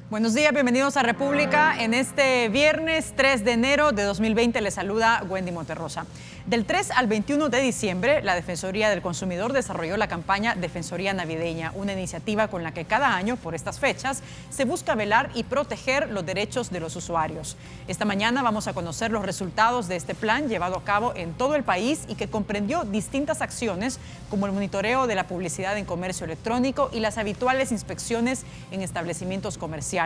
Buenos días, bienvenidos a República. En este viernes 3 de enero de 2020 les saluda Wendy Monterrosa. Del 3 al 21 de diciembre, la Defensoría del Consumidor desarrolló la campaña Defensoría Navideña, una iniciativa con la que cada año, por estas fechas, se busca velar y proteger los derechos de los usuarios. Esta mañana vamos a conocer los resultados de este plan llevado a cabo en todo el país y que comprendió distintas acciones como el monitoreo de la publicidad en comercio electrónico y las habituales inspecciones en establecimientos comerciales.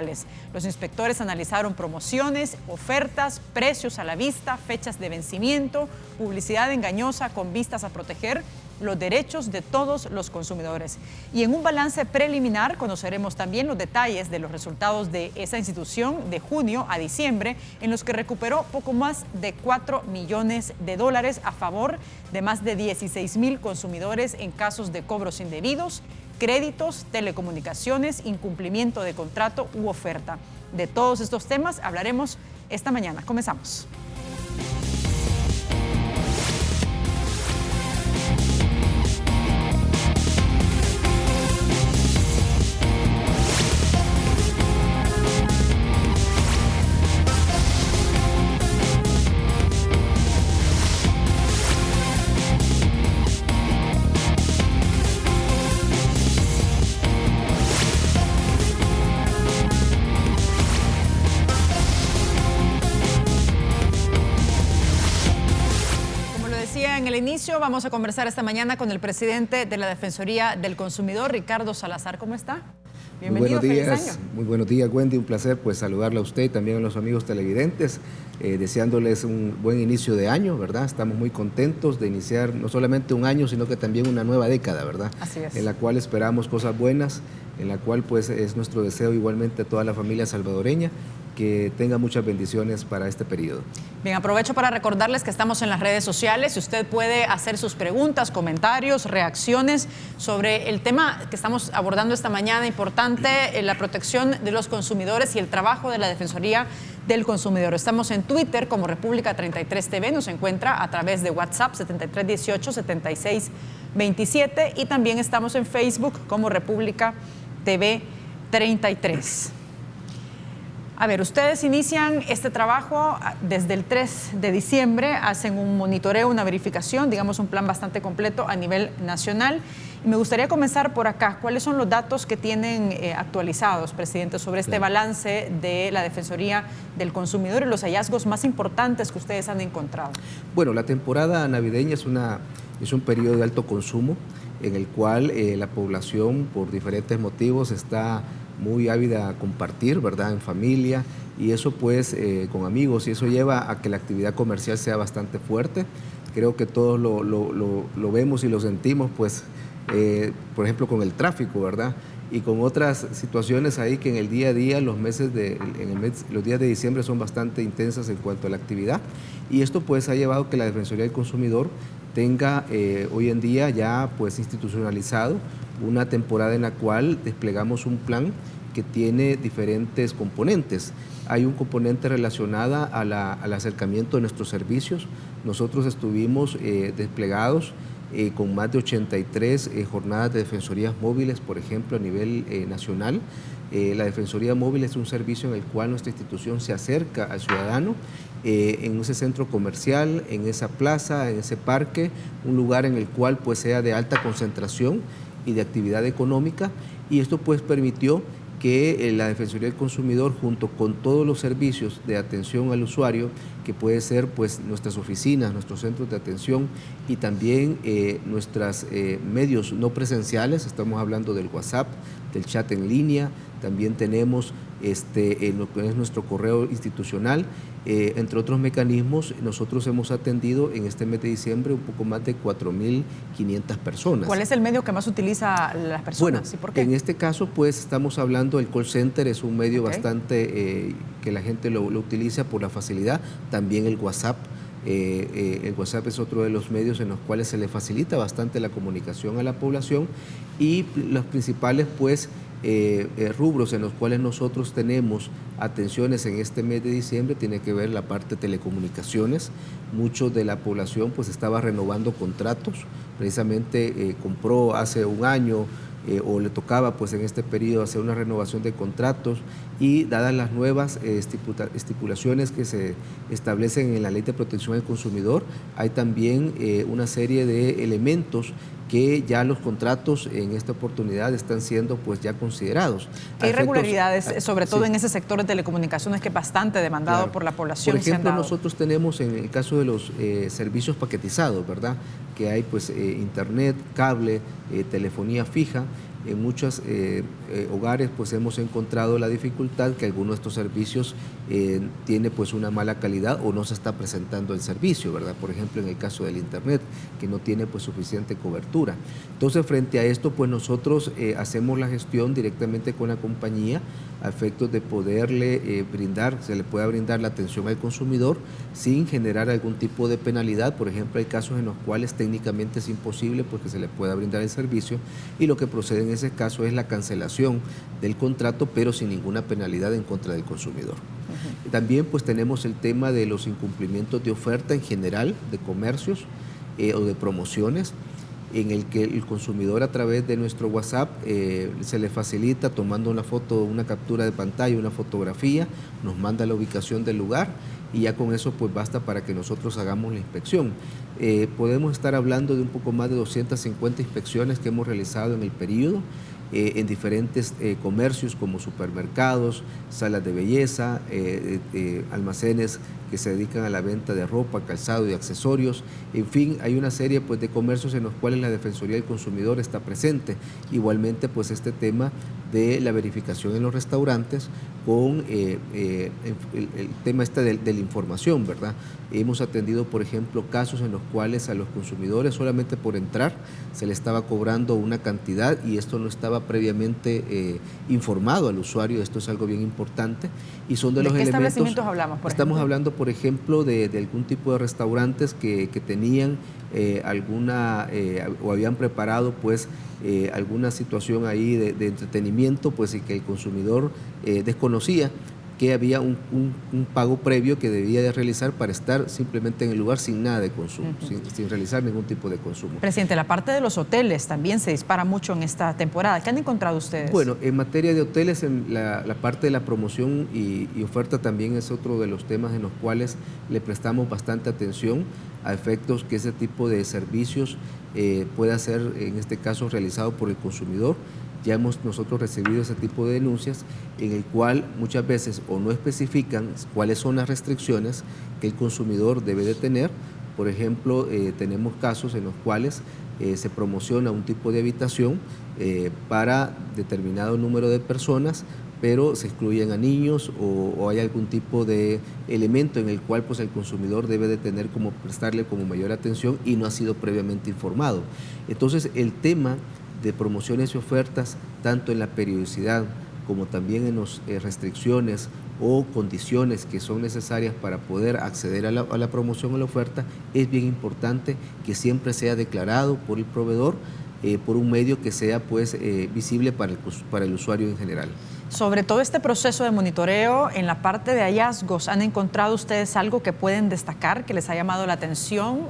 Los inspectores analizaron promociones, ofertas, precios a la vista, fechas de vencimiento, publicidad engañosa con vistas a proteger los derechos de todos los consumidores. Y en un balance preliminar conoceremos también los detalles de los resultados de esa institución de junio a diciembre, en los que recuperó poco más de $4 millones a favor de más de 16,000 consumidores en casos de cobros indebidos, créditos, telecomunicaciones, incumplimiento de contrato u oferta. De todos estos temas hablaremos esta mañana. Comenzamos. En el inicio vamos a conversar esta mañana con el presidente de la Defensoría del Consumidor, Ricardo Salazar. ¿Cómo está? Bienvenido, feliz año. Muy buenos días, Wendy. Un placer saludarla a usted y también a los amigos televidentes, deseándoles un buen inicio de año, ¿verdad? Estamos muy contentos de iniciar no solamente un año, sino que también una nueva década, ¿verdad? Así es. En la cual esperamos cosas buenas, en la cual es nuestro deseo igualmente a toda la familia salvadoreña que tenga muchas bendiciones para este periodo. Bien, aprovecho para recordarles que estamos en las redes sociales y usted puede hacer sus preguntas, comentarios, reacciones sobre el tema que estamos abordando esta mañana, importante, la protección de los consumidores y el trabajo de la Defensoría del Consumidor. Estamos en Twitter como República 33 TV, nos encuentra a través de WhatsApp 7318-7627 y también estamos en Facebook como República TV 33. A ver, ustedes inician este trabajo desde el 3 de diciembre, hacen un monitoreo, una verificación, digamos un plan bastante completo a nivel nacional. Y me gustaría comenzar por acá. ¿Cuáles son los datos que tienen actualizados, presidente, sobre este balance de la Defensoría del Consumidor y los hallazgos más importantes que ustedes han encontrado? Bueno, la temporada navideña es un periodo de alto consumo en el cual la población, por diferentes motivos, está muy ávida a compartir, ¿verdad?, en familia, y eso pues con amigos, y eso lleva a que la actividad comercial sea bastante fuerte. Creo que todos lo vemos y lo sentimos, pues, por ejemplo, con el tráfico, ¿verdad?, y con otras situaciones ahí que en el día a día, los días de diciembre son bastante intensas en cuanto a la actividad, y esto pues ha llevado a que la Defensoría del Consumidor tenga hoy en día ya pues institucionalizado una temporada en la cual desplegamos un plan que tiene diferentes componentes. Hay un componente relacionado al acercamiento de nuestros servicios. Nosotros estuvimos desplegados con más de 83 jornadas de defensorías móviles, por ejemplo, a nivel nacional. La Defensoría Móvil es un servicio en el cual nuestra institución se acerca al ciudadano en ese centro comercial, en esa plaza, en ese parque, un lugar en el cual pues sea de alta concentración y de actividad económica, y esto pues permitió que la Defensoría del Consumidor, junto con todos los servicios de atención al usuario, que puede ser pues nuestras oficinas, nuestros centros de atención y también nuestros medios no presenciales, estamos hablando del WhatsApp, del chat en línea, también tenemos lo que es nuestro correo institucional, entre otros mecanismos. Nosotros hemos atendido en este mes de diciembre un poco más de 4.500 personas. ¿Cuál es el medio que más utiliza las personas? Bueno, ¿Y por qué? En este caso pues estamos hablando del call center, es un medio bastante que la gente lo utiliza por la facilidad, también el WhatsApp. El WhatsApp es otro de los medios en los cuales se le facilita bastante la comunicación a la población, y los principales pues rubros en los cuales nosotros tenemos atenciones en este mes de diciembre tiene que ver la parte de telecomunicaciones. Mucho de la población pues estaba renovando contratos, precisamente compró hace un año o le tocaba pues en este periodo hacer una renovación de contratos, y dadas las nuevas estipulaciones que se establecen en la Ley de Protección al Consumidor, hay también una serie de elementos que ya los contratos en esta oportunidad están siendo pues ya considerados. ¿Qué irregularidades, sobre todo en ese sector de telecomunicaciones que es bastante demandado por la población? Por ejemplo, nosotros tenemos en el caso de los servicios paquetizados, ¿verdad? Que hay pues internet, cable, telefonía fija. En muchos hogares pues hemos encontrado la dificultad que alguno de estos servicios tiene pues una mala calidad o no se está presentando el servicio, ¿verdad? Por ejemplo, en el caso del internet, que no tiene pues suficiente cobertura. Entonces, frente a esto, pues nosotros hacemos la gestión directamente con la compañía a efectos de poderle se le pueda brindar la atención al consumidor sin generar algún tipo de penalidad. Por ejemplo, hay casos en los cuales técnicamente es imposible pues que se le pueda brindar el servicio, y lo que procede en ese caso es la cancelación del contrato, pero sin ninguna penalidad en contra del consumidor. También pues tenemos el tema de los incumplimientos de oferta en general de comercios o de promociones, en el que el consumidor a través de nuestro WhatsApp se le facilita tomando una foto, una captura de pantalla, una fotografía, nos manda la ubicación del lugar y ya con eso pues basta para que nosotros hagamos la inspección. Podemos estar hablando de un poco más de 250 inspecciones que hemos realizado en el periodo, en diferentes comercios como supermercados, salas de belleza, almacenes que se dedican a la venta de ropa, calzado y accesorios. En fin, hay una serie pues de comercios en los cuales la Defensoría del Consumidor está presente. Igualmente pues este tema de la verificación en los restaurantes con el tema de la información, ¿verdad? Hemos atendido, por ejemplo, casos en los cuales a los consumidores solamente por entrar se le estaba cobrando una cantidad y esto no estaba previamente informado al usuario. Esto es algo bien importante y son de los elementos. ¿De qué establecimientos hablamos, por Estamos ejemplo? hablando, por ejemplo, de algún tipo de restaurantes que tenían o habían preparado pues alguna situación ahí de entretenimiento, pues, y que el consumidor desconocía que había un pago previo que debía de realizar para estar simplemente en el lugar sin nada de consumo, sin realizar ningún tipo de consumo. Presidente, la parte de los hoteles también se dispara mucho en esta temporada. ¿Qué han encontrado ustedes? Bueno, en materia de hoteles, en la parte de la promoción y oferta también es otro de los temas en los cuales le prestamos bastante atención a efectos que ese tipo de servicios pueda ser, en este caso, realizado por el consumidor. Ya hemos nosotros recibido ese tipo de denuncias en el cual muchas veces o no especifican cuáles son las restricciones que el consumidor debe de tener. Por ejemplo, tenemos casos en los cuales se promociona un tipo de habitación para determinado número de personas, pero se excluyen a niños o hay algún tipo de elemento en el cual pues, el consumidor debe de tener como prestarle como mayor atención y no ha sido previamente informado. Entonces, el tema de promociones y ofertas, tanto en la periodicidad como también en las restricciones o condiciones que son necesarias para poder acceder a la promoción o la oferta, es bien importante que siempre sea declarado por el proveedor, por un medio que sea pues, visible para el usuario en general. Sobre todo este proceso de monitoreo, en la parte de hallazgos, ¿han encontrado ustedes algo que pueden destacar, que les ha llamado la atención,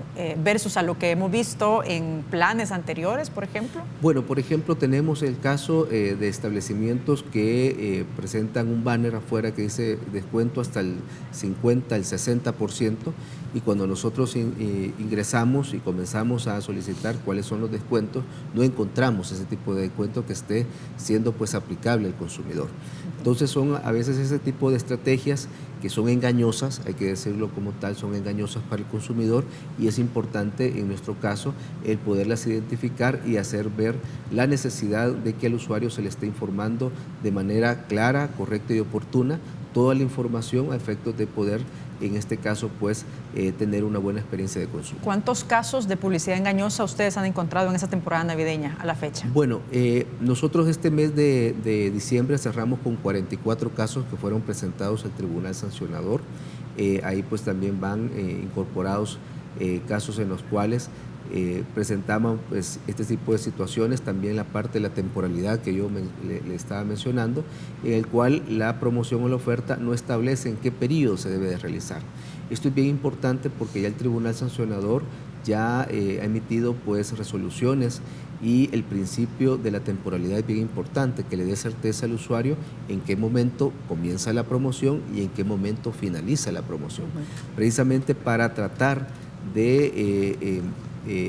versus a lo que hemos visto en planes anteriores, por ejemplo? Bueno, por ejemplo, tenemos el caso de establecimientos que presentan un banner afuera que dice descuento hasta el 50, el 60%, y cuando nosotros ingresamos y comenzamos a solicitar cuáles son los descuentos, no encontramos ese tipo de descuento que esté siendo pues aplicable al consumidor. Entonces son a veces ese tipo de estrategias que son engañosas, hay que decirlo como tal, son engañosas para el consumidor, y es importante en nuestro caso el poderlas identificar y hacer ver la necesidad de que al usuario se le esté informando de manera clara, correcta y oportuna toda la información a efectos de poder, en este caso, pues, tener una buena experiencia de consumo. ¿Cuántos casos de publicidad engañosa ustedes han encontrado en esa temporada navideña a la fecha? Bueno, nosotros este mes de diciembre cerramos con 44 casos que fueron presentados al Tribunal Sancionador. Ahí pues también van incorporados casos en los cuales presentamos pues, este tipo de situaciones, también la parte de la temporalidad que yo le estaba mencionando, en el cual la promoción o la oferta no establece en qué periodo se debe de realizar. Esto es bien importante porque ya el Tribunal Sancionador ya ha emitido pues, resoluciones y el principio de la temporalidad es bien importante, que le dé certeza al usuario en qué momento comienza la promoción y en qué momento finaliza la promoción. Precisamente para tratar de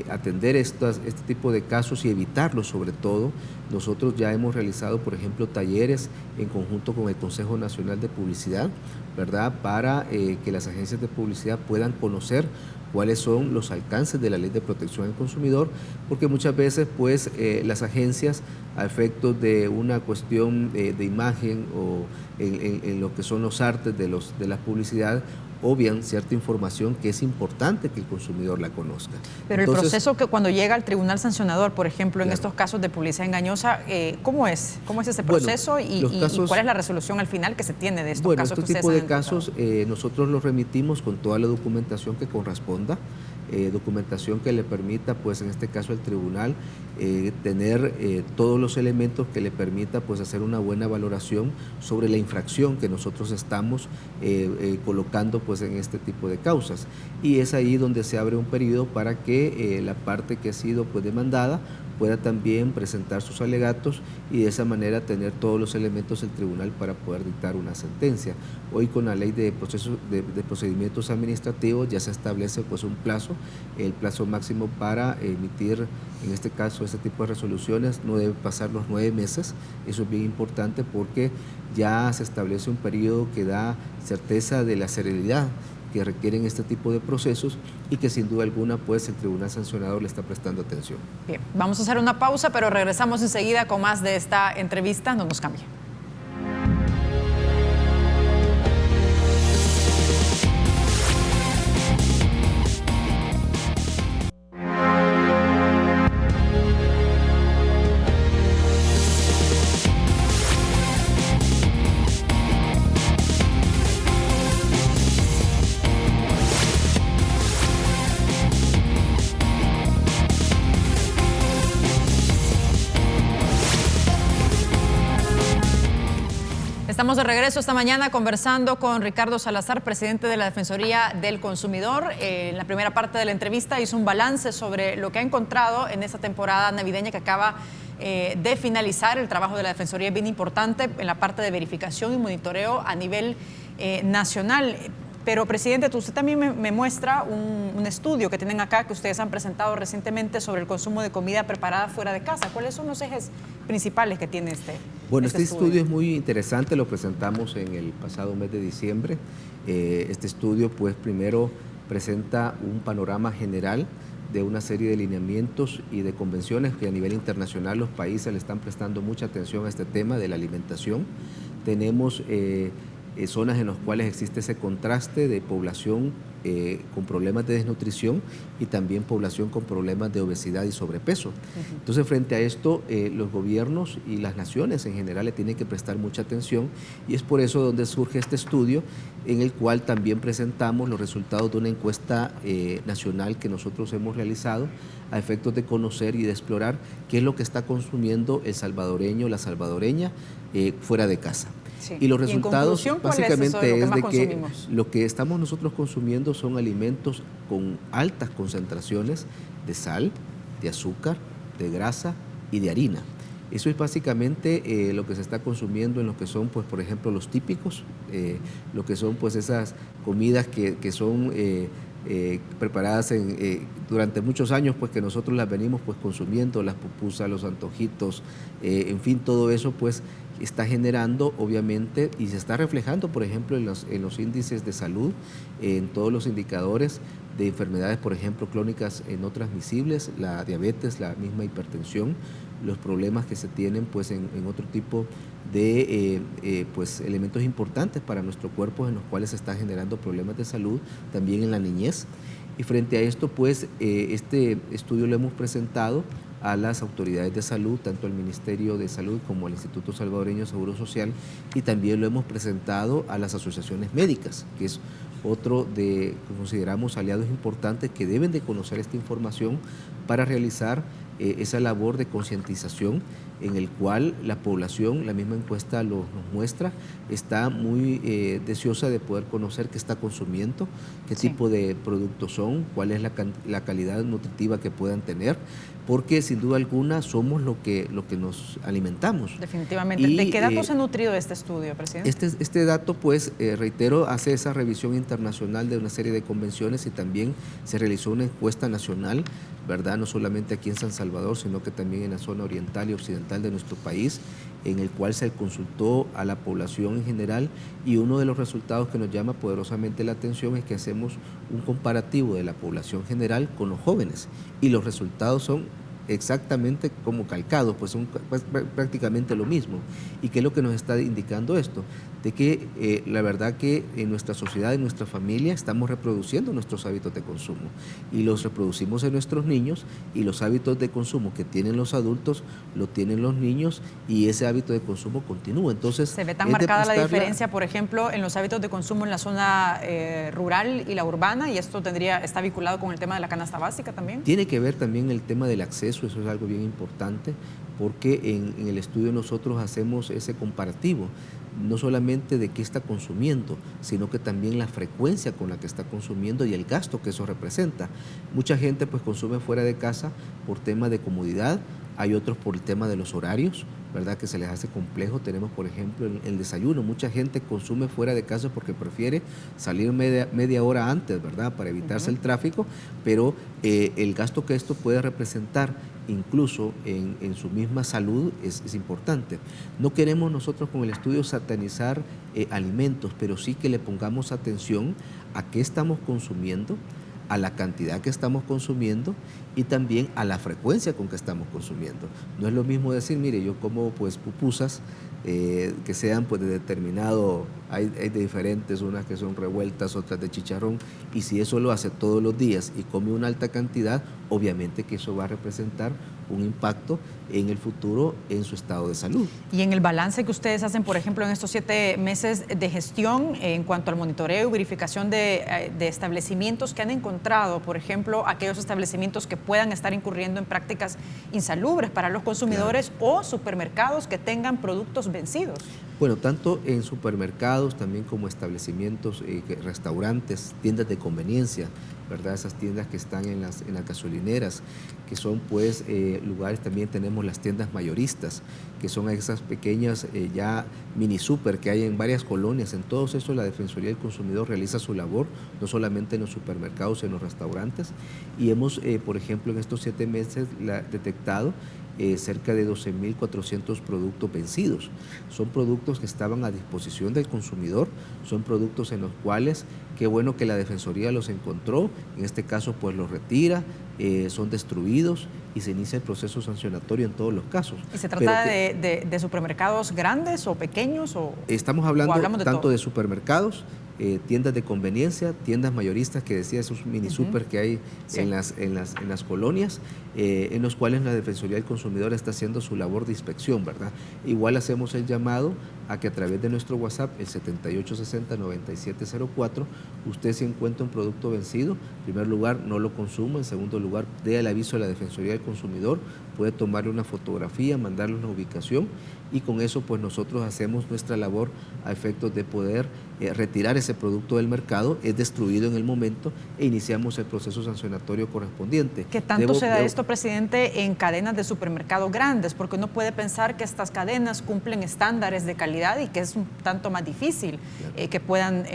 atender este tipo de casos y evitarlos sobre todo, nosotros ya hemos realizado, por ejemplo, talleres en conjunto con el Consejo Nacional de Publicidad, ¿verdad?, para que las agencias de publicidad puedan conocer cuáles son los alcances de la Ley de Protección al Consumidor, porque muchas veces pues las agencias, a efectos de una cuestión de imagen o en lo que son los artes de la publicidad, obvian cierta información que es importante que el consumidor la conozca. Pero entonces, el proceso que cuando llega al tribunal sancionador, por ejemplo, en estos casos de publicidad engañosa, ¿cómo es? ¿Cómo es ese proceso y cuál es la resolución al final que se tiene de estos casos? Bueno, este tipo de casos nosotros los remitimos con toda la documentación que corresponda, documentación que le permita, pues en este caso al tribunal, tener todos los elementos que le permita pues hacer una buena valoración sobre la infracción que nosotros estamos colocando pues en este tipo de causas. Y es ahí donde se abre un periodo para que la parte que ha sido pues demandada pueda también presentar sus alegatos y de esa manera tener todos los elementos del tribunal para poder dictar una sentencia. Hoy con la ley de procedimientos administrativos ya se establece pues un plazo, el plazo máximo para emitir en este caso este tipo de resoluciones no debe pasar los 9 meses, eso es bien importante porque ya se establece un periodo que da certeza de la celeridad que requieren este tipo de procesos y que sin duda alguna pues el tribunal sancionador le está prestando atención. Bien, vamos a hacer una pausa, pero regresamos enseguida con más de esta entrevista. No nos cambie. Estamos de regreso esta mañana conversando con Ricardo Salazar, presidente de la Defensoría del Consumidor. En la primera parte de la entrevista hizo un balance sobre lo que ha encontrado en esta temporada navideña que acaba de finalizar. El trabajo de la Defensoría es bien importante en la parte de verificación y monitoreo a nivel nacional. Pero, presidente, usted también me muestra un estudio que tienen acá, que ustedes han presentado recientemente sobre el consumo de comida preparada fuera de casa. ¿Cuáles son los ejes principales que tiene este estudio? Bueno, este estudio es muy interesante, lo presentamos en el pasado mes de diciembre. Este estudio, pues, primero presenta un panorama general de una serie de lineamientos y de convenciones que a nivel internacional los países le están prestando mucha atención a este tema de la alimentación. Tenemos zonas en las cuales existe ese contraste de población con problemas de desnutrición y también población con problemas de obesidad y sobrepeso. Entonces, frente a esto, los gobiernos y las naciones en general le tienen que prestar mucha atención y es por eso donde surge este estudio en el cual también presentamos los resultados de una encuesta nacional que nosotros hemos realizado a efectos de conocer y de explorar qué es lo que está consumiendo el salvadoreño, la salvadoreña fuera de casa. Sí. Y los resultados básicamente es de que consumimos? Lo que estamos nosotros consumiendo son alimentos con altas concentraciones de sal, de azúcar, de grasa y de harina. Eso es básicamente lo que se está consumiendo en lo que son, pues, por ejemplo, los típicos, lo que son pues esas comidas que son preparadas durante muchos años, pues que nosotros las venimos pues consumiendo, las pupusas, los antojitos, en fin, todo eso pues está generando obviamente y se está reflejando, por ejemplo, en los índices de salud, en todos los indicadores de enfermedades, por ejemplo, crónicas no transmisibles, la diabetes, la misma hipertensión, los problemas que se tienen pues en otro tipo de pues elementos importantes para nuestro cuerpo en los cuales se están generando problemas de salud también en la niñez. Y frente a esto pues este estudio lo hemos presentado a las autoridades de salud, tanto al Ministerio de Salud como al Instituto Salvadoreño de Seguro Social, y también lo hemos presentado a las asociaciones médicas, que es otro de que consideramos aliados importantes que deben de conocer esta información para realizar esa labor de concientización en el cual la población, la misma encuesta nos muestra, está muy deseosa de poder conocer qué está consumiendo, qué tipo de productos son, cuál es la calidad nutritiva que puedan tener, porque sin duda alguna somos lo que nos alimentamos. Definitivamente. ¿De qué datos se ha nutrido este estudio, presidente? Este dato, pues, reitero, hace esa revisión internacional de una serie de convenciones y también se realizó una encuesta nacional, ¿verdad? No solamente aquí en San Salvador, sino que también en la zona oriental y occidental de nuestro país, en el cual se consultó a la población en general, y uno de los resultados que nos llama poderosamente la atención es que hacemos un comparativo de la población general con los jóvenes, y los resultados son exactamente como calcados, pues son prácticamente lo mismo. ¿Y qué es lo que nos está indicando esto? De que la verdad que en nuestra sociedad, en nuestra familia, estamos reproduciendo nuestros hábitos de consumo, y los reproducimos en nuestros niños, y los hábitos de consumo que tienen los adultos lo tienen los niños, y ese hábito de consumo continúa. Entonces, ¿se ve tan marcada la diferencia, por ejemplo, en los hábitos de consumo en la zona rural y la urbana, y esto está vinculado con el tema de la canasta básica también? Tiene que ver también el tema del acceso. Eso es algo bien importante, porque en el estudio nosotros hacemos ese comparativo, no solamente de qué está consumiendo, sino que también la frecuencia con la que está consumiendo y el gasto que eso representa. Mucha gente pues consume fuera de casa por tema de comodidad, hay otros por el tema de los horarios, ¿verdad? Que se les hace complejo. Tenemos, por ejemplo, el desayuno. Mucha gente consume fuera de casa porque prefiere salir media hora antes, ¿verdad? Para evitarse el tráfico, pero el gasto que esto puede representar incluso en su misma salud es importante. No queremos nosotros con el estudio satanizar alimentos, pero sí que le pongamos atención a qué estamos consumiendo, a la cantidad que estamos consumiendo y también a la frecuencia con que estamos consumiendo. No es lo mismo decir, mire, yo como pues pupusas que sean pues de determinado, hay de diferentes, unas que son revueltas, otras de chicharrón, y si eso lo hace todos los días y come una alta cantidad, obviamente que eso va a representar un impacto en el futuro en su estado de salud. Y en el balance que ustedes hacen, por ejemplo, en estos 7 meses de gestión, en cuanto al monitoreo y verificación de establecimientos que han encontrado, por ejemplo, aquellos establecimientos que puedan estar incurriendo en prácticas insalubres para los consumidores, claro, o supermercados que tengan productos vencidos. Bueno, tanto en supermercados también como establecimientos, restaurantes, tiendas de conveniencia, ¿verdad? Esas tiendas que están en las gasolineras, que son pues lugares, también tenemos las tiendas mayoristas, que son esas pequeñas ya mini super que hay en varias colonias. En todos esos la Defensoría del Consumidor realiza su labor, no solamente en los supermercados, en los restaurantes, y hemos, por ejemplo, en estos 7 meses detectado cerca de 12.400 productos vencidos. Son productos que estaban a disposición del consumidor, son productos en los cuales, qué bueno que la Defensoría los encontró, en este caso pues los retira, son destruidos y se inicia el proceso sancionatorio en todos los casos. ¿Y se trata de supermercados grandes o pequeños? Estamos hablando tanto de supermercados, tiendas de conveniencia, tiendas mayoristas, que decía, esos mini super que hay, sí, en las colonias, en los cuales la Defensoría del Consumidor está haciendo su labor de inspección, ¿verdad? Igual hacemos el llamado a que a través de nuestro WhatsApp, el 7860-9704, usted, si encuentra un producto vencido, en primer lugar no lo consuma, en segundo lugar dé el aviso a la Defensoría del Consumidor, puede tomarle una fotografía, mandarle una ubicación, y con eso pues nosotros hacemos nuestra labor a efectos de poder retirar ese producto del mercado, es destruido en el momento, e iniciamos el proceso sancionatorio correspondiente. ¿Qué tanto se da esto, presidente, en cadenas de supermercado grandes? Porque uno puede pensar que estas cadenas cumplen estándares de calidad y que es un tanto más difícil, claro, que puedan,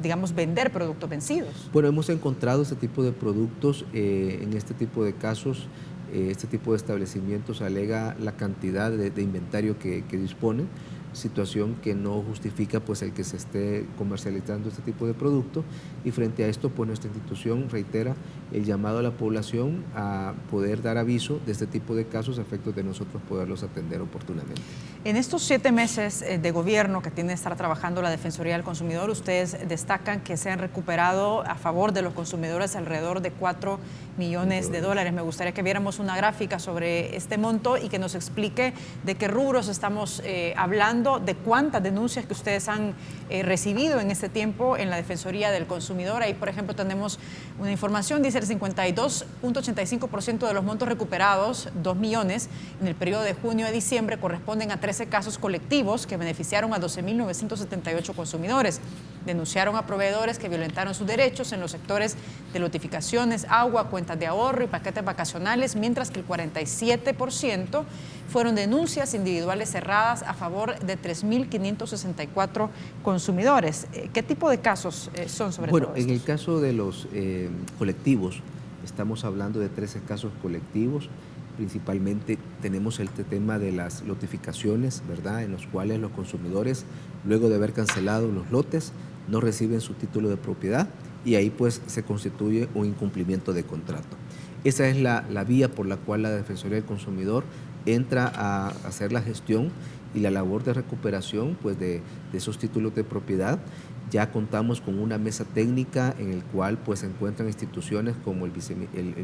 digamos, vender productos vencidos. Bueno, hemos encontrado ese tipo de productos en este tipo de casos. Este tipo de establecimientos alega la cantidad de inventario que disponen, situación que no justifica pues el que se esté comercializando este tipo de producto, y frente a esto pues nuestra institución reitera el llamado a la población a poder dar aviso de este tipo de casos a efectos de nosotros poderlos atender oportunamente. En estos 7 meses de gobierno que tiene que estar trabajando la Defensoría del Consumidor, ustedes destacan que se han recuperado a favor de los consumidores alrededor de $4 millones. Me gustaría que viéramos una gráfica sobre este monto y que nos explique de qué rubros estamos hablando hablando de cuántas denuncias que ustedes han recibido en este tiempo en la Defensoría del Consumidor. Ahí, por ejemplo, tenemos una información, dice el 52.85% de los montos recuperados, 2 millones, en el periodo de junio a diciembre corresponden a 13 casos colectivos que beneficiaron a 12.978 consumidores. Denunciaron a proveedores que violentaron sus derechos en los sectores de notificaciones, agua, cuentas de ahorro y paquetes vacacionales, mientras que el 47% fueron denuncias individuales cerradas a favor de 3.564 consumidores. ¿Qué tipo de casos son sobre todo estos? Bueno, en el caso de los colectivos, estamos hablando de 13 casos colectivos. Principalmente tenemos el tema de las lotificaciones, ¿verdad?, en los cuales los consumidores, luego de haber cancelado los lotes, no reciben su título de propiedad y ahí pues se constituye un incumplimiento de contrato. Esa es la vía por la cual la Defensoría del Consumidor entra a hacer la gestión y la labor de recuperación pues, de esos títulos de propiedad. Ya contamos con una mesa técnica en el cual pues, se encuentran instituciones como el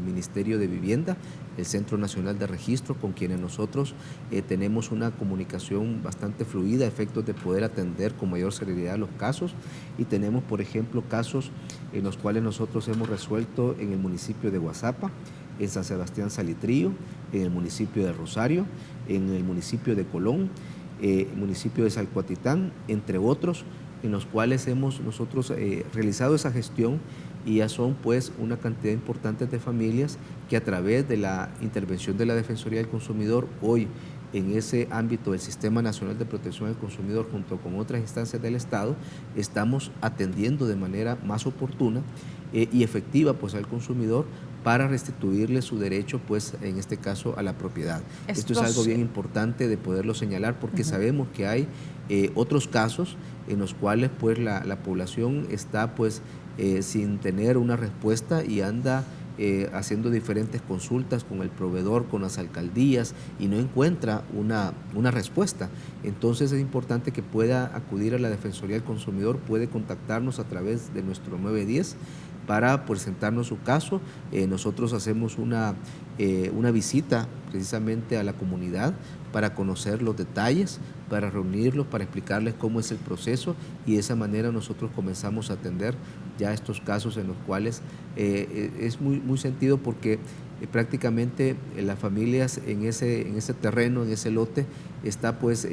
Ministerio de Vivienda, el Centro Nacional de Registro, con quienes nosotros tenemos una comunicación bastante fluida a efectos de poder atender con mayor celeridad los casos. Y tenemos, por ejemplo, casos en los cuales nosotros hemos resuelto en el municipio de Guazapa, en San Sebastián Salitrillo, en el municipio de Rosario, en el municipio de Colón, municipio de Salcuatitán, entre otros, en los cuales hemos nosotros realizado esa gestión y ya son pues una cantidad importante de familias que a través de la intervención de la Defensoría del Consumidor hoy en ese ámbito del Sistema Nacional de Protección del Consumidor junto con otras instancias del Estado estamos atendiendo de manera más oportuna y efectiva pues al consumidor para restituirle su derecho, pues en este caso a la propiedad. Esto es algo bien importante de poderlo señalar porque sabemos que hay otros casos en los cuales pues la población está pues sin tener una respuesta y anda haciendo diferentes consultas con el proveedor, con las alcaldías y no encuentra una respuesta. Entonces es importante que pueda acudir a la Defensoría del Consumidor, puede contactarnos a través de nuestro 910 para presentarnos su caso. Nosotros hacemos una visita precisamente a la comunidad para conocer los detalles, para reunirlos, para explicarles cómo es el proceso y de esa manera nosotros comenzamos a atender ya estos casos en los cuales es muy sentido porque prácticamente las familias en ese terreno, en ese lote, está pues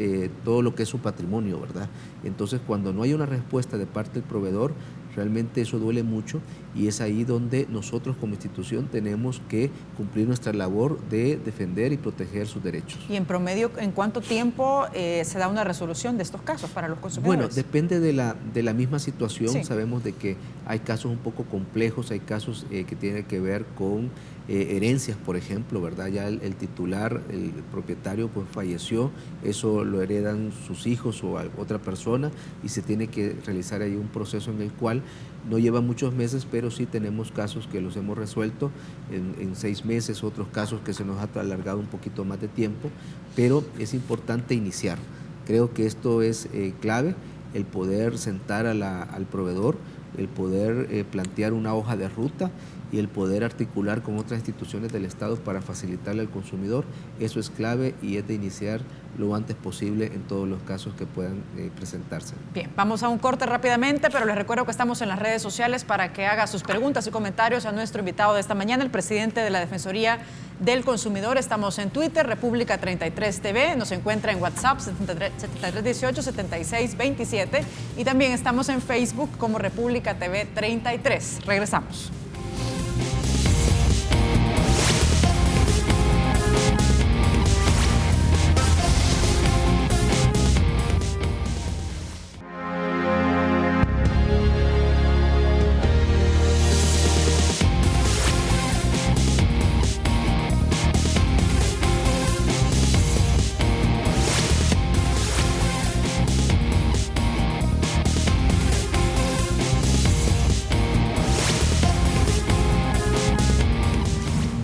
todo lo que es su patrimonio, ¿verdad? Entonces cuando no hay una respuesta de parte del proveedor, realmente eso duele mucho y es ahí donde nosotros como institución tenemos que cumplir nuestra labor de defender y proteger sus derechos. ¿Y en promedio en cuánto tiempo se da una resolución de estos casos para los consumidores? Bueno, depende de la misma situación. Sí. Sabemos de que hay casos un poco complejos, hay casos que tienen que ver con herencias, por ejemplo, ¿verdad? Ya el titular, el propietario, pues falleció, eso lo heredan sus hijos o otra persona y se tiene que realizar ahí un proceso en el cual no lleva muchos meses, pero sí tenemos casos que los hemos resuelto en 6 meses, otros casos que se nos ha alargado un poquito más de tiempo, pero es importante iniciar. Creo que esto es clave, el poder sentar al proveedor, el poder plantear una hoja de ruta y el poder articular con otras instituciones del Estado para facilitarle al consumidor. Eso es clave y es de iniciar lo antes posible en todos los casos que puedan presentarse. Bien, vamos a un corte rápidamente, pero les recuerdo que estamos en las redes sociales para que haga sus preguntas y comentarios a nuestro invitado de esta mañana, el presidente de la Defensoría del Consumidor. Estamos en Twitter, República 33 TV, nos encuentra en WhatsApp 7318-7627 y también estamos en Facebook como República TV 33. Regresamos.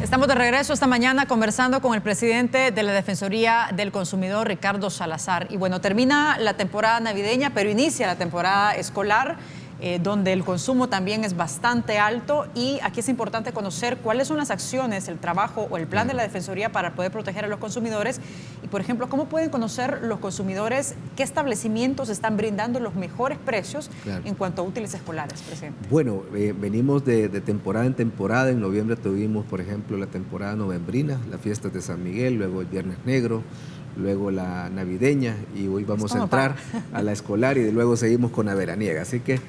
Estamos de regreso esta mañana conversando con el presidente de la Defensoría del Consumidor, Ricardo Salazar. Y bueno, termina la temporada navideña, pero inicia la temporada escolar. donde el consumo también es bastante alto, y aquí es importante conocer cuáles son las acciones, el trabajo o el plan de la Defensoría para poder proteger a los consumidores. Y, por ejemplo, ¿cómo pueden conocer los consumidores qué establecimientos están brindando los mejores precios en cuanto a útiles escolares, presidente? Bueno, venimos de temporada en temporada. En noviembre tuvimos, por ejemplo, la temporada novembrina, las fiestas de San Miguel, luego el Viernes Negro, luego la navideña, y hoy vamos a entrar a la escolar y luego seguimos con la veraniega. Así que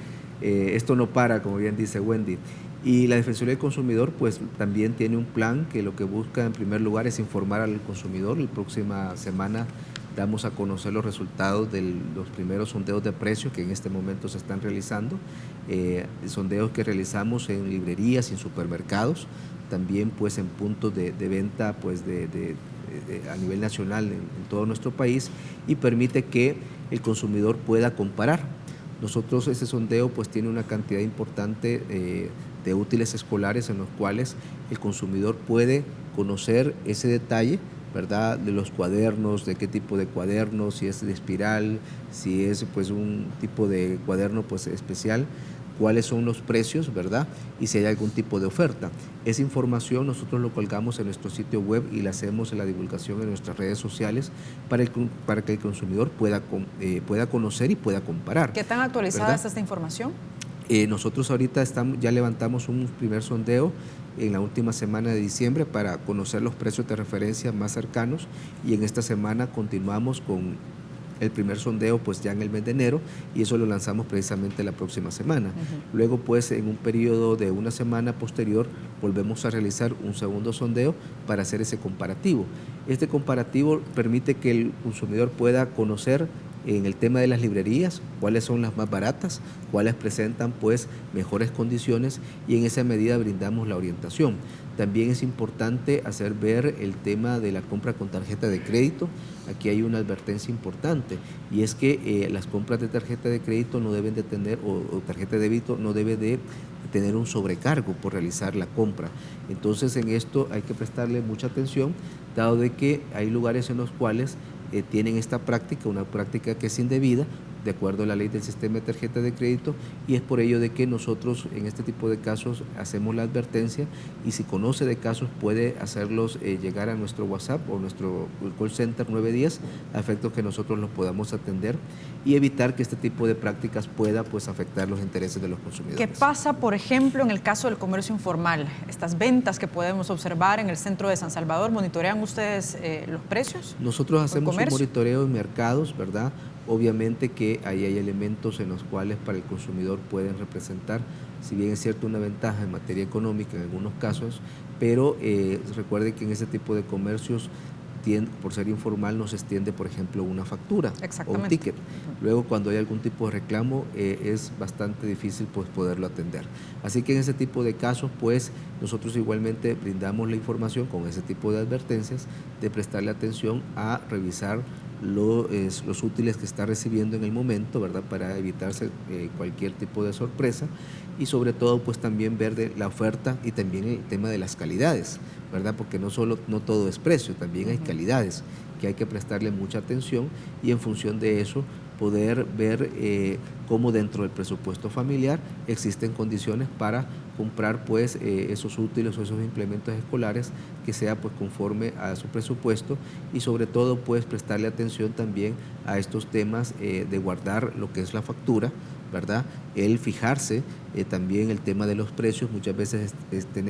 esto no para, como bien dice Wendy. Y la Defensoría del Consumidor pues también tiene un plan que lo que busca en primer lugar es informar al consumidor. La próxima semana damos a conocer los resultados de los primeros sondeos de precios que en este momento se están realizando, sondeos que realizamos en librerías y en supermercados, también pues en puntos de venta pues a nivel nacional en todo nuestro país, y permite que el consumidor pueda comparar. Nosotros ese sondeo pues tiene una cantidad importante de útiles escolares en los cuales el consumidor puede conocer ese detalle, ¿verdad? De los cuadernos, de qué tipo de cuadernos, si es de espiral, si es pues un tipo de cuaderno pues especial, cuáles son los precios, ¿verdad? Y si hay algún tipo de oferta. Esa información nosotros lo colgamos en nuestro sitio web y la hacemos en la divulgación en nuestras redes sociales para que el consumidor pueda conocer y pueda comparar. ¿Qué tan actualizada está esta información? Nosotros ahorita ya levantamos un primer sondeo en la última semana de diciembre para conocer los precios de referencia más cercanos, y en esta semana continuamos con el primer sondeo pues ya en el mes de enero, y eso lo lanzamos precisamente la próxima semana. Luego pues en un periodo de una semana posterior volvemos a realizar un segundo sondeo para hacer ese comparativo. Este comparativo permite que el consumidor pueda conocer en el tema de las librerías cuáles son las más baratas, cuáles presentan pues mejores condiciones, y en esa medida brindamos la orientación. También es importante hacer ver el tema de la compra con tarjeta de crédito. Aquí hay una advertencia importante, y es que las compras de tarjeta de crédito no deben de tener, o tarjeta de débito no debe de tener un sobrecargo por realizar la compra. Entonces en esto hay que prestarle mucha atención, dado de que hay lugares en los cuales tienen esta práctica, una práctica que es indebida, de acuerdo a la ley del sistema de tarjeta de crédito, y es por ello de que nosotros en este tipo de casos hacemos la advertencia, y si conoce de casos puede hacerlos llegar a nuestro WhatsApp o nuestro call center 910, a efectos que nosotros los podamos atender y evitar que este tipo de prácticas pueda pues afectar los intereses de los consumidores. ¿Qué pasa, por ejemplo, en el caso del comercio informal? Estas ventas que podemos observar en el centro de San Salvador, ¿monitorean ustedes los precios? Nosotros hacemos un monitoreo en mercados, ¿verdad? Obviamente que ahí hay elementos en los cuales para el consumidor pueden representar, si bien es cierto, una ventaja en materia económica en algunos casos, pero recuerde que en ese tipo de comercios, por ser informal, no se extiende, por ejemplo, una factura o un ticket. Luego, cuando hay algún tipo de reclamo, es bastante difícil pues poderlo atender. Así que en ese tipo de casos, pues nosotros igualmente brindamos la información con ese tipo de advertencias, de prestarle atención a revisar los útiles que está recibiendo en el momento, ¿verdad? Para evitarse cualquier tipo de sorpresa, y sobre todo pues también ver la oferta y también el tema de las calidades, ¿verdad? Porque no todo es precio, también hay calidades que hay que prestarle mucha atención, y en función de eso poder ver cómo dentro del presupuesto familiar existen condiciones para comprar pues esos útiles o esos implementos escolares que sea pues conforme a su presupuesto, y sobre todo pues prestarle atención también a estos temas de guardar lo que es la factura, ¿verdad? El fijarse también el tema de los precios. Muchas veces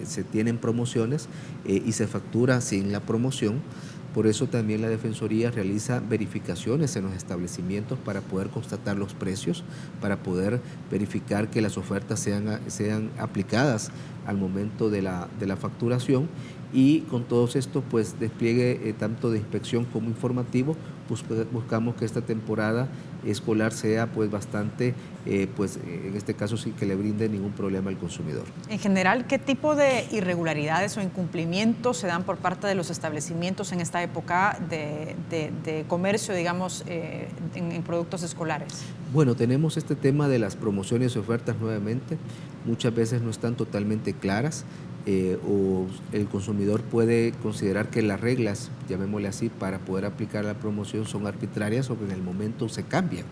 se tienen promociones y se factura sin la promoción. Por eso también la Defensoría realiza verificaciones en los establecimientos para poder constatar los precios, para poder verificar que las ofertas sean aplicadas al momento de la facturación, y con todos estos pues despliegue tanto de inspección como informativo, buscamos que esta temporada escolar sea pues bastante, en este caso sin que le brinde ningún problema al consumidor. En general, ¿qué tipo de irregularidades o incumplimientos se dan por parte de los establecimientos en esta época de comercio, digamos, en productos escolares? Bueno, tenemos este tema de las promociones y ofertas nuevamente. Muchas veces no están totalmente claras, o el consumidor puede considerar que las reglas, llamémosle así, para poder aplicar la promoción son arbitrarias o que en el momento se cambian.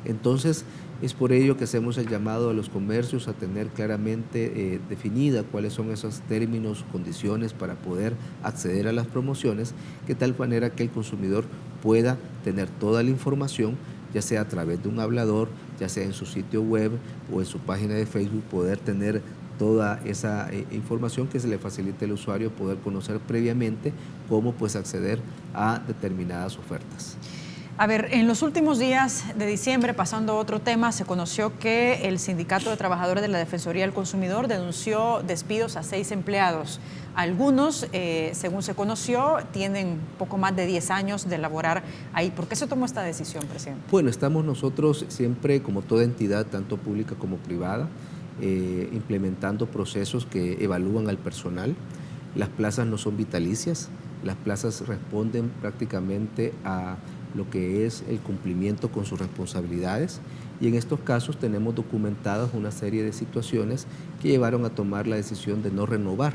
Entonces, es por ello que hacemos el llamado a los comercios a tener claramente definida cuáles son esos términos, condiciones para poder acceder a las promociones, de tal manera que el consumidor pueda tener toda la información, ya sea a través de un hablador, ya sea en su sitio web o en su página de Facebook, poder tener toda esa información que se le facilite al usuario poder conocer previamente cómo pues acceder a determinadas ofertas. A ver, en los últimos días de diciembre, pasando a otro tema, se conoció que el Sindicato de Trabajadores de la Defensoría del Consumidor denunció despidos a 6 empleados. Algunos, según se conoció, tienen poco más de 10 años de laborar ahí. ¿Por qué se tomó esta decisión, presidente? Bueno, estamos nosotros siempre, como toda entidad, tanto pública como privada, implementando procesos que evalúan al personal. Las plazas no son vitalicias, las plazas responden prácticamente a lo que es el cumplimiento con sus responsabilidades, y en estos casos tenemos documentadas una serie de situaciones que llevaron a tomar la decisión de no renovar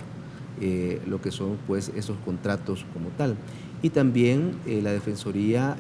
lo que son pues esos contratos como tal. Y también la Defensoría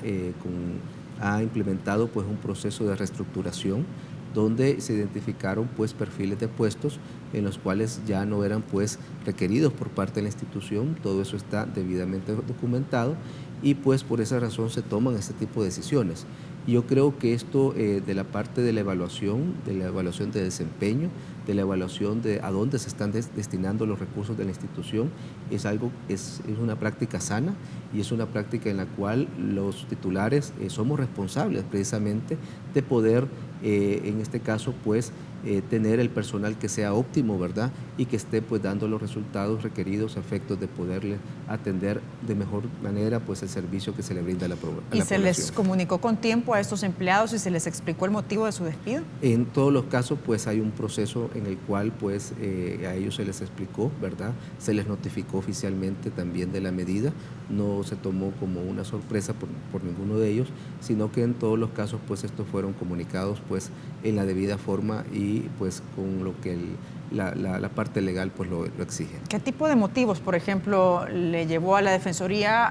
ha implementado pues un proceso de reestructuración donde se identificaron pues perfiles de puestos en los cuales ya no eran pues requeridos por parte de la institución. Todo eso está debidamente documentado y pues por esa razón se toman este tipo de decisiones. Y yo creo que esto de la parte de la evaluación de desempeño, de la evaluación de a dónde se están destinando los recursos de la institución, es una práctica sana y es una práctica en la cual los titulares somos responsables precisamente de poder, en este caso, pues tener el personal que sea óptimo, ¿verdad? Y que esté pues dando los resultados requeridos a efectos de poderle atender de mejor manera pues el servicio que se le brinda a la población. ¿Y se les comunicó con tiempo a estos empleados y se les explicó el motivo de su despido? En todos los casos pues hay un proceso en el cual pues a ellos se les explicó, ¿verdad? Se les notificó oficialmente también de la medida, no se tomó como una sorpresa por ninguno de ellos, sino que en todos los casos pues estos fueron comunicados pues en la debida forma y pues con lo que la parte legal pues lo exige. ¿Qué tipo de motivos, por ejemplo, le llevó a la Defensoría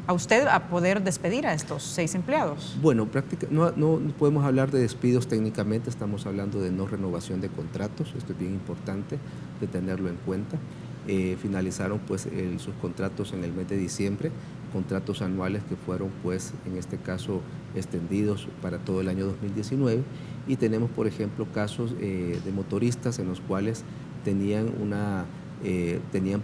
a usted a poder despedir a estos 6 empleados? Bueno, no podemos hablar de despidos técnicamente, estamos hablando de no renovación de contratos, esto es bien importante de tenerlo en cuenta. Finalizaron pues sus contratos en el mes de diciembre, contratos anuales que fueron pues en este caso extendidos para todo el año 2019, y tenemos por ejemplo casos de motoristas en los cuales tenían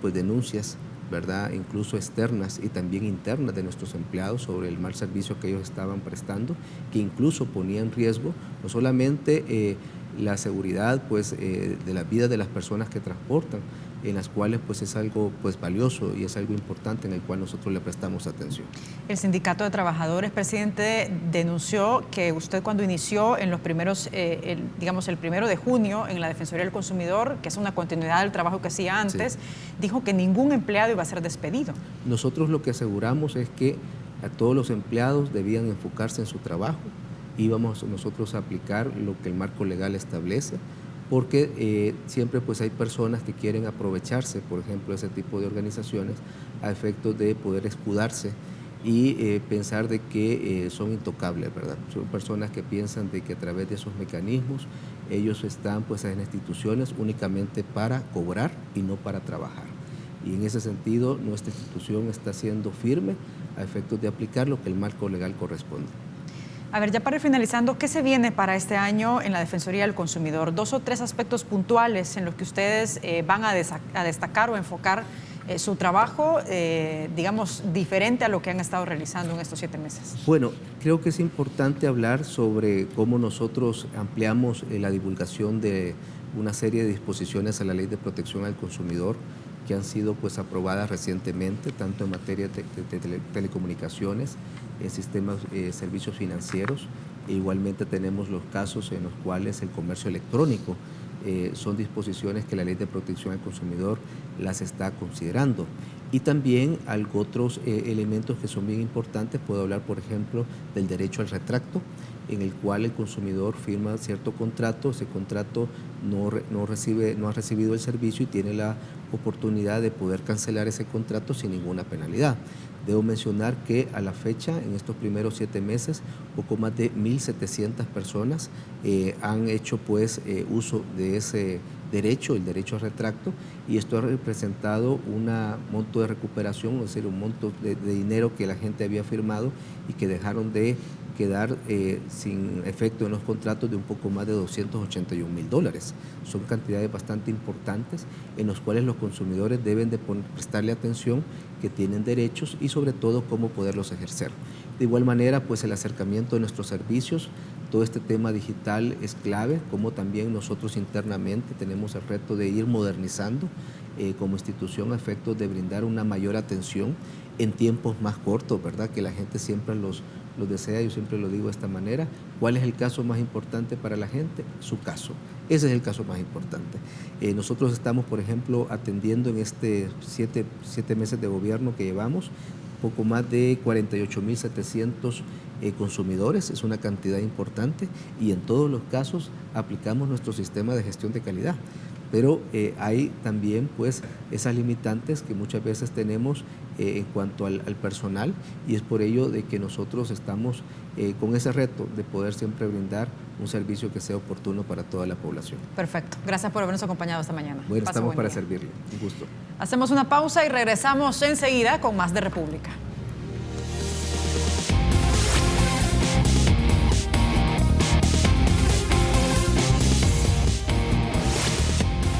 pues denuncias, ¿verdad?, incluso externas y también internas de nuestros empleados sobre el mal servicio que ellos estaban prestando, que incluso ponía en riesgo no solamente la seguridad pues, de la vida de las personas que transportan, en las cuales pues, es algo pues, valioso y es algo importante en el cual nosotros le prestamos atención. El Sindicato de Trabajadores, presidente, denunció que usted cuando inició en los primeros, el 1 de junio en la Defensoría del Consumidor, que es una continuidad del trabajo que hacía antes, sí, dijo que ningún empleado iba a ser despedido. Nosotros lo que aseguramos es que a todos los empleados debían enfocarse en su trabajo, íbamos nosotros a aplicar lo que el marco legal establece, porque siempre pues hay personas que quieren aprovecharse, por ejemplo, ese tipo de organizaciones a efectos de poder escudarse y pensar de que son intocables, ¿verdad? Son personas que piensan de que a través de esos mecanismos ellos están pues en instituciones únicamente para cobrar y no para trabajar. Y en ese sentido nuestra institución está siendo firme a efectos de aplicar lo que el marco legal corresponde. A ver, ya para ir finalizando, ¿qué se viene para este año en la Defensoría del Consumidor? 2 o 3 aspectos puntuales en los que ustedes van a destacar o enfocar su trabajo, digamos, diferente a lo que han estado realizando en estos 7 meses. Bueno, creo que es importante hablar sobre cómo nosotros ampliamos la divulgación de una serie de disposiciones a la Ley de Protección al Consumidor que han sido pues aprobadas recientemente, tanto en materia de telecomunicaciones, en sistemas, servicios financieros, e igualmente tenemos los casos en los cuales el comercio electrónico son disposiciones que la Ley de Protección al Consumidor las está considerando. Y también otros elementos que son bien importantes, puedo hablar por ejemplo del derecho al retracto, en el cual el consumidor firma cierto contrato, ese contrato no ha recibido el servicio y tiene la oportunidad de poder cancelar ese contrato sin ninguna penalidad. Debo mencionar que a la fecha, en estos primeros 7 meses, poco más de 1.700 personas han hecho pues uso de ese derecho, el derecho al retracto, y esto ha representado un monto de recuperación, es decir, un monto de dinero que la gente había firmado y que dejaron de quedar sin efecto en los contratos de un poco más de $281.000. Son cantidades bastante importantes en los cuales los consumidores deben de prestarle atención, que tienen derechos y sobre todo cómo poderlos ejercer. De igual manera, pues el acercamiento de nuestros servicios, todo este tema digital es clave, como también nosotros internamente tenemos el reto de ir modernizando como institución a efectos de brindar una mayor atención en tiempos más cortos, ¿verdad? Que la gente siempre los desea, yo siempre lo digo de esta manera. ¿Cuál es el caso más importante para la gente? Su caso. Ese es el caso más importante. Nosotros estamos, por ejemplo, atendiendo en este 7 meses de gobierno que llevamos, poco más de 48.700 consumidores, es una cantidad importante, y en todos los casos aplicamos nuestro sistema de gestión de calidad. Pero hay también pues esas limitantes que muchas veces tenemos en cuanto al personal, y es por ello de que nosotros estamos con ese reto de poder siempre brindar un servicio que sea oportuno para toda la población. Perfecto. Gracias por habernos acompañado esta mañana. Bueno, estamos para servirle. Un gusto. Hacemos una pausa y regresamos enseguida con más de República.